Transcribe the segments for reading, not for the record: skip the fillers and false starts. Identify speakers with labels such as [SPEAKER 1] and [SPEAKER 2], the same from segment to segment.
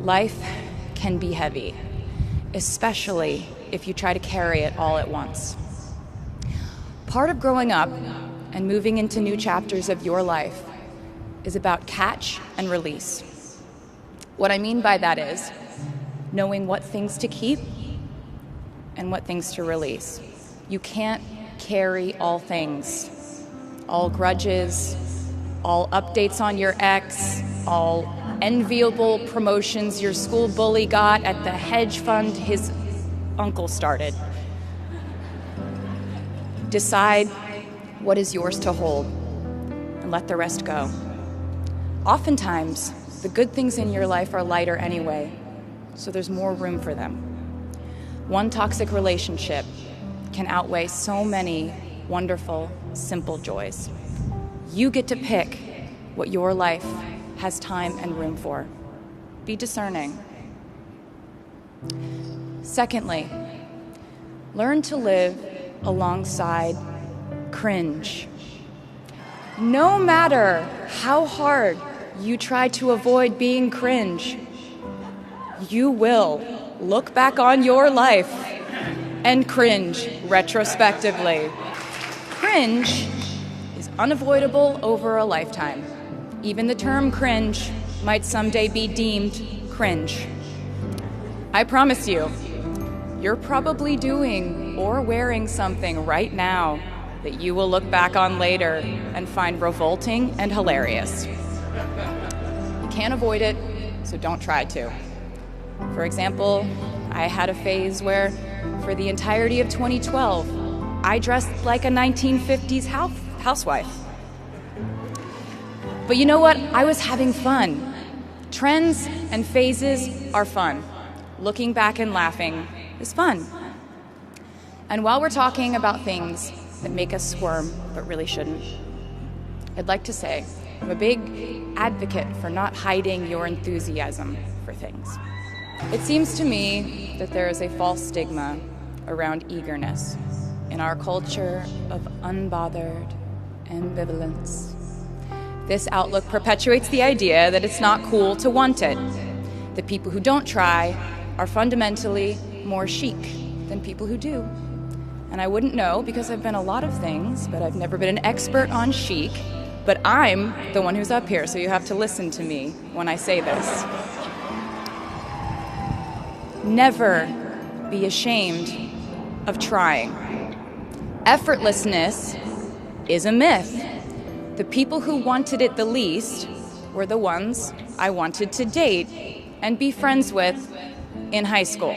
[SPEAKER 1] Life can be heavy, especially if you try to carry it all at once. Part of growing up and moving into new chapters of your life is about catch and release. What I mean by that is knowing what things to keep and what things to release. You can't carry all things, all grudges, all updates on your ex, all enviable promotions your school bully got at the hedge fund his uncle started. Decide what is yours to hold and let the rest go. Oftentimes, the good things in your life are lighter anyway, so there's more room for them. One toxic relationship can outweigh so many wonderful, simple joys. You get to pick what your life has time and room for. Be discerning. Secondly, learn to live alongside cringe. No matter how hard you try to avoid being cringe, you will look back on your life and cringe retrospectively. Cringe is unavoidable over a lifetime. Even the term cringe might someday be deemed cringe. I promise you, you're probably doing or wearing something right now that you will look back on later and find revolting and hilarious. You can't avoid it, so don't try to. For example, I had a phase where, for the entirety of 2012, I dressed like a 1950s housewife. But you know what? I was having fun. Trends and phases are fun. Looking back and laughing is fun. And while we're talking about things that make us squirm but really shouldn't, I'd like to say I'm a big advocate for not hiding your enthusiasm for things. It seems to me that there is a false stigma around eagerness in our culture of unbothered ambivalence. This outlook perpetuates the idea that it's not cool to want it, that people who don't try are fundamentally more chic than people who do. And I wouldn't know because I've been a lot of things, but I've never been an expert on chic. But I'm the one who's up here, so you have to listen to me when I say this. Never be ashamed of trying. Effortlessness is a myth. The people who wanted it the least were the ones I wanted to date and be friends with in high school.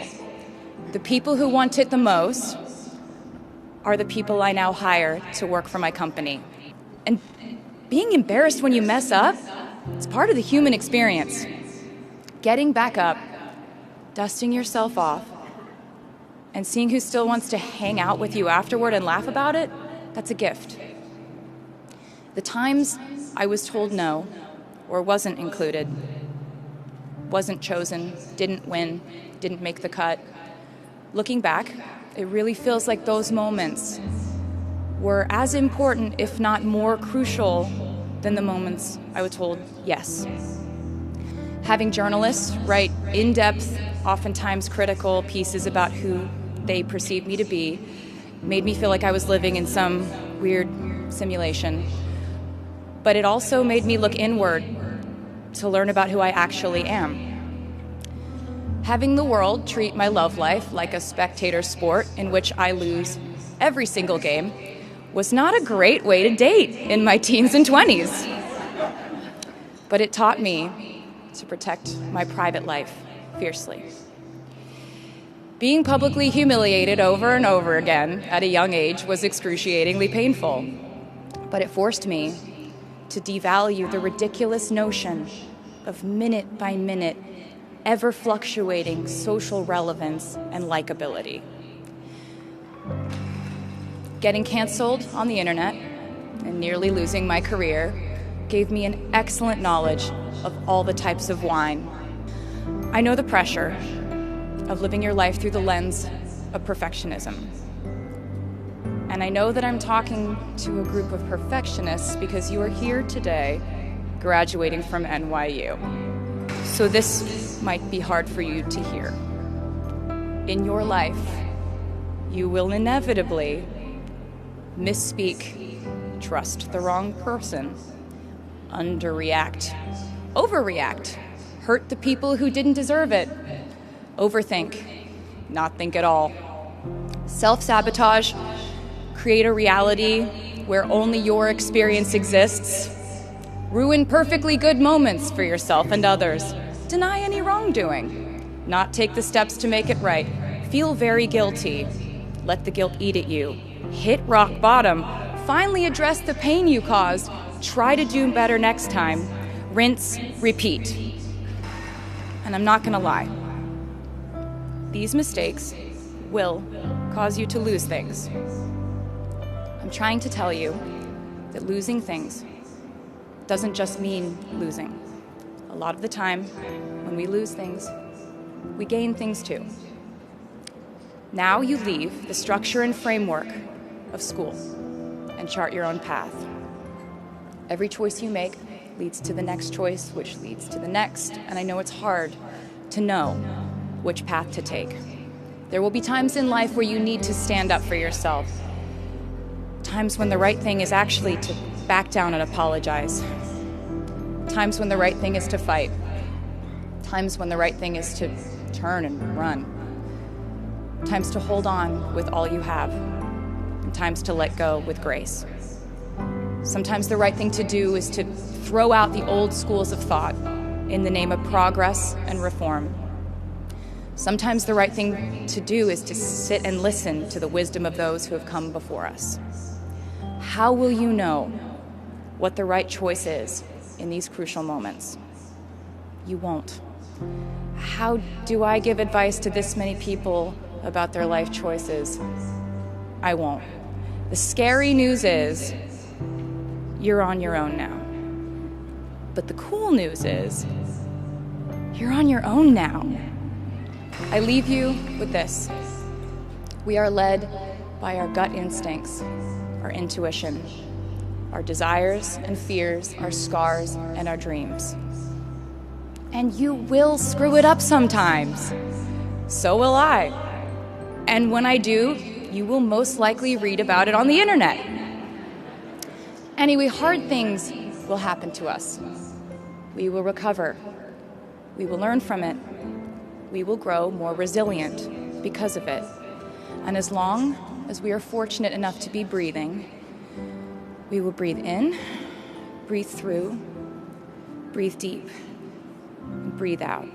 [SPEAKER 1] The people who want it the most are the people I now hire to work for my company. And being embarrassed when you mess up, it's part of the human experience. Getting back up, dusting yourself off, and seeing who still wants to hang out with you afterward and laugh about it, that's a gift. The times I was told no, or wasn't included, wasn't chosen, didn't win, didn't make the cut, looking back, it really feels like those moments were as important, if not more crucial, than the moments I was told yes. Having journalists write in-depth, oftentimes critical pieces about who they perceived me to be made me feel like I was living in some weird simulation. But it also made me look inward to learn about who I actually am. Having the world treat my love life like a spectator sport in which I lose every single game was not a great way to date in my teens and 20s. But it taught me to protect my private life fiercely. Being publicly humiliated over and over again at a young age was excruciatingly painful, but it forced me to devalue the ridiculous notion of minute-by-minute, ever-fluctuating social relevance and likability. Getting canceled on the internet and nearly losing my career gave me an excellent knowledge of all the types of wine. I know the pressure of living your life through the lens of perfectionism. And I know that I'm talking to a group of perfectionists because you are here today graduating from NYU. So this might be hard for you to hear. In your life, you will inevitably misspeak, trust the wrong person, underreact, overreact, hurt the people who didn't deserve it, overthink, not think at all, self-sabotage, create a reality where only your experience exists, ruin perfectly good moments for yourself and others, deny any wrongdoing, not take the steps to make it right, feel very guilty, let the guilt eat at you, hit rock bottom, finally address the pain you caused, try to do better next time, rinse, repeat. And I'm not gonna lie, these mistakes will cause you to lose things. I'm trying to tell you that losing things doesn't just mean losing. A lot of the time, when we lose things, we gain things too. Now you leave the structure and framework of school and chart your own path. Every choice you make leads to the next choice, which leads to the next, and I know it's hard to know which path to take. There will be times in life where you need to stand up for yourself. Times when the right thing is actually to back down and apologize. Times when the right thing is to fight. Times when the right thing is to turn and run. Times to hold on with all you have. And times to let go with grace. Sometimes the right thing to do is to throw out the old schools of thought in the name of progress and reform. Sometimes the right thing to do is to sit and listen to the wisdom of those who have come before us. How will you know what the right choice is in these crucial moments? You won't. How do I give advice to this many people about their life choices? I won't. The scary news is you're on your own now. But the cool news is you're on your own now. I leave you with this. We are led by our gut instincts, our intuition, our desires and fears, our scars and our dreams. And you will screw it up sometimes. So will I. And when I do, you will most likely read about it on the internet. Anyway, hard things will happen to us. We will recover. We will learn from it. We will grow more resilient because of it. And as long as we are fortunate enough to be breathing, we will breathe in, breathe through, breathe deep, and breathe out.